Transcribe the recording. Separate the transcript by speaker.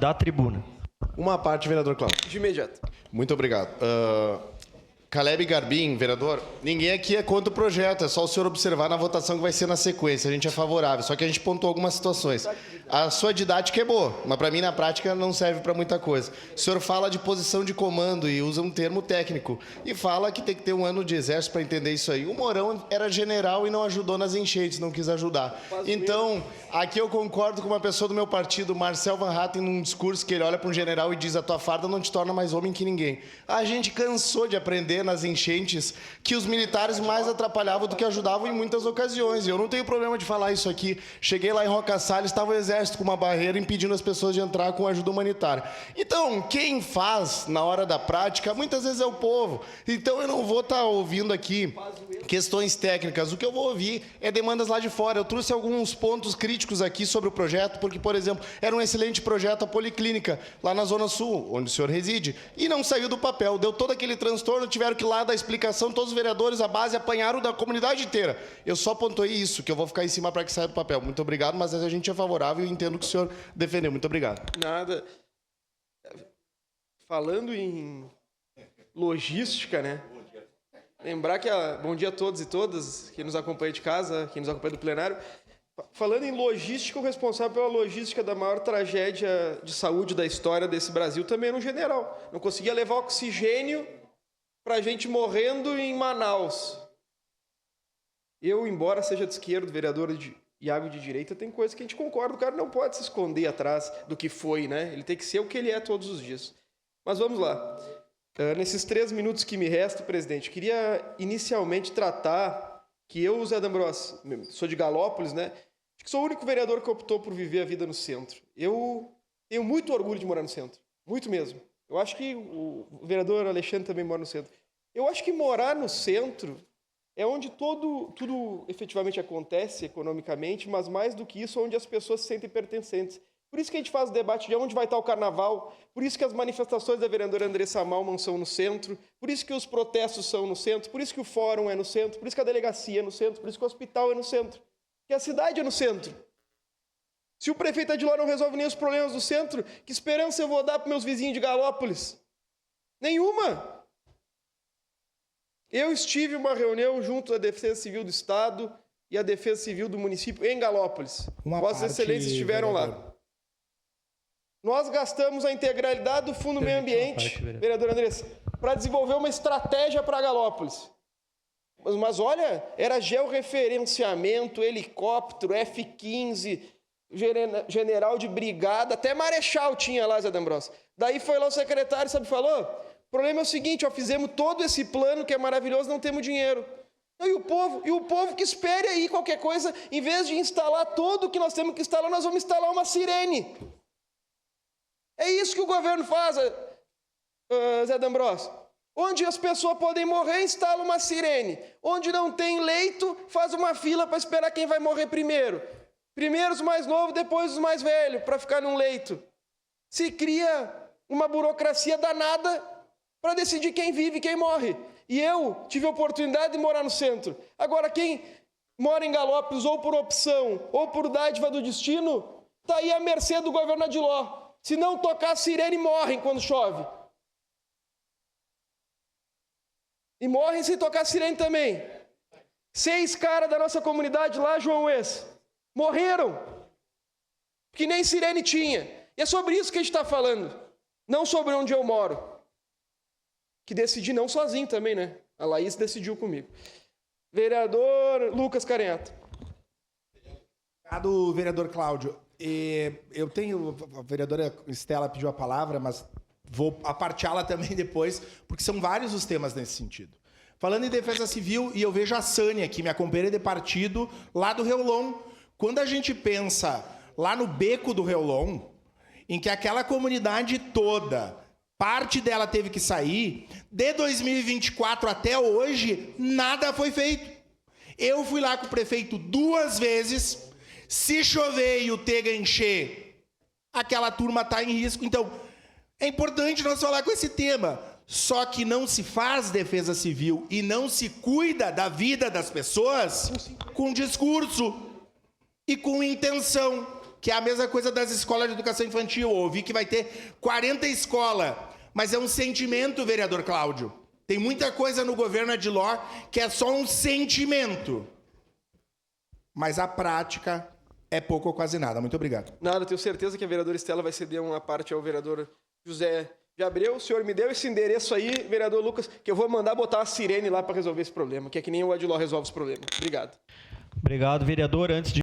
Speaker 1: da tribuna.
Speaker 2: Uma parte, vereador Cláudio.
Speaker 3: De imediato.
Speaker 2: Muito obrigado. Caleb Garbim, vereador, ninguém aqui é contra o projeto, é só o senhor observar na votação que vai ser na sequência. A gente é favorável, só que a gente pontuou algumas situações. A sua didática é boa, mas para mim na prática não serve para muita coisa. O senhor fala de posição de comando e usa um termo técnico e fala que tem que ter um ano de exército para entender isso aí. O Mourão era general e não ajudou nas enchentes, não quis ajudar. Então, aqui eu concordo com uma pessoa do meu partido, Marcel Van Hatten, num discurso que ele olha para um general e diz: a tua farda não te torna mais homem que ninguém. A gente cansou de aprender nas enchentes que os militares mais atrapalhavam do que ajudavam em muitas ocasiões. E eu não tenho problema de falar isso aqui. Cheguei lá em Roca Salles, estava o exército com uma barreira impedindo as pessoas de entrar com ajuda humanitária. Então, quem faz na hora da prática, muitas vezes é o povo. Então, eu não vou estar ouvindo aqui questões técnicas. O que eu vou ouvir é demandas lá de fora. Eu trouxe alguns pontos críticos aqui sobre o projeto, porque, por exemplo, era um excelente projeto a Policlínica, lá na Zona Sul, onde o senhor reside, e não saiu do papel. Deu todo aquele transtorno, tiveram que ir lá dar explicação, todos os vereadores, a base, apanharam da comunidade inteira. Eu só pontuei isso, que eu vou ficar em cima para que saia do papel. Muito obrigado, mas a gente é favorável e entendo que o senhor defendeu. Muito obrigado.
Speaker 3: Nada. Falando em logística, né? Lembrar que... Bom dia a todos e todas, que nos acompanham de casa, que nos acompanha do plenário. Falando em logística, o responsável pela logística da maior tragédia de saúde da história desse Brasil também era um general. Não conseguia levar oxigênio para a gente morrendo em Manaus. Eu, embora seja de esquerda, vereador Iago de direita, tem coisa que a gente concorda. O cara não pode se esconder atrás do que foi, né? Ele tem que ser o que ele é todos os dias. Mas vamos lá. Nesses 3 minutos que me restam, presidente, eu queria inicialmente tratar que eu, Zé D'Ambrosio, sou de Galópolis, né? Acho que sou o único vereador que optou por viver a vida no centro. Eu tenho muito orgulho de morar no centro. Muito mesmo. Eu acho que o vereador Alexandre também mora no centro. Eu acho que morar no centro é onde tudo efetivamente acontece economicamente, mas mais do que isso, onde as pessoas se sentem pertencentes. Por isso que a gente faz o debate de onde vai estar o carnaval, por isso que as manifestações da vereadora Andressa Malman são no centro, por isso que os protestos são no centro, por isso que o fórum é no centro, por isso que a delegacia é no centro, por isso que o hospital é no centro, que a cidade é no centro. Se o prefeito Adiló não resolve nem os problemas do centro, que esperança eu vou dar para meus vizinhos de Galópolis? Nenhuma! Eu estive em uma reunião junto à Defesa Civil do Estado e à Defesa Civil do município em Galópolis. Vossas Excelências estiveram lá. Nós gastamos a integralidade do Fundo Meio Ambiente, vereador Andressa, para desenvolver uma estratégia para Galópolis. Mas olha, era georreferenciamento, helicóptero, F-15, general de brigada, até marechal tinha lá, Zé D'Ambrosio. Daí foi lá o secretário, sabe, falou? O problema é o seguinte, ó, fizemos todo esse plano que é maravilhoso, não temos dinheiro. E o povo que espere aí qualquer coisa, em vez de instalar tudo que nós temos que instalar, nós vamos instalar uma sirene. É isso que o governo faz, Zé D'Ambrosio. Onde as pessoas podem morrer, instala uma sirene. Onde não tem leito, faz uma fila para esperar quem vai morrer primeiro. Primeiro os mais novos, depois os mais velhos, para ficar num leito. Se cria uma burocracia danada para decidir quem vive e quem morre. E eu tive a oportunidade de morar no centro. Agora, quem mora em Galópolis, ou por opção, ou por dádiva do destino, está aí à mercê do governo Adiló. Se não tocar a sirene, morrem quando chove. E morrem sem tocar a sirene também. 6 caras da nossa comunidade lá, João Wes, morreram. Porque nem sirene tinha. E é sobre isso que a gente está falando. Não sobre onde eu moro. Que decidi não sozinho também, né? A Laís decidiu comigo. Vereador Lucas Carenhato.
Speaker 4: Obrigado, vereador Cláudio. A vereadora Estela pediu a palavra, mas vou aparteá-la também depois, porque são vários os temas nesse sentido. Falando em defesa civil, e eu vejo a Sânia aqui, minha companheira de partido, lá do Reolon. Quando a gente pensa lá no beco do Reolon, em que aquela comunidade toda, parte dela teve que sair, de 2024 até hoje, nada foi feito. Eu fui lá com o prefeito 2 vezes. Se chover e o Tega encher, aquela turma está em risco. Então, é importante nós falar com esse tema. Só que não se faz defesa civil e não se cuida da vida das pessoas com discurso e com intenção. que é a mesma coisa das escolas de educação infantil. Eu ouvi que vai ter 40 escolas, mas é um sentimento, vereador Cláudio. Tem muita coisa no governo Adiló que é só um sentimento. Mas a prática é pouco ou quase nada. Muito obrigado.
Speaker 3: Nada, tenho certeza que a vereadora Estela vai ceder uma parte ao vereador José de Abreu. O senhor me deu esse endereço aí, vereador Lucas, que eu vou mandar botar uma sirene lá para resolver esse problema, que é que nem o Adiló resolve os problemas. Obrigado.
Speaker 1: Obrigado, vereador. Antes de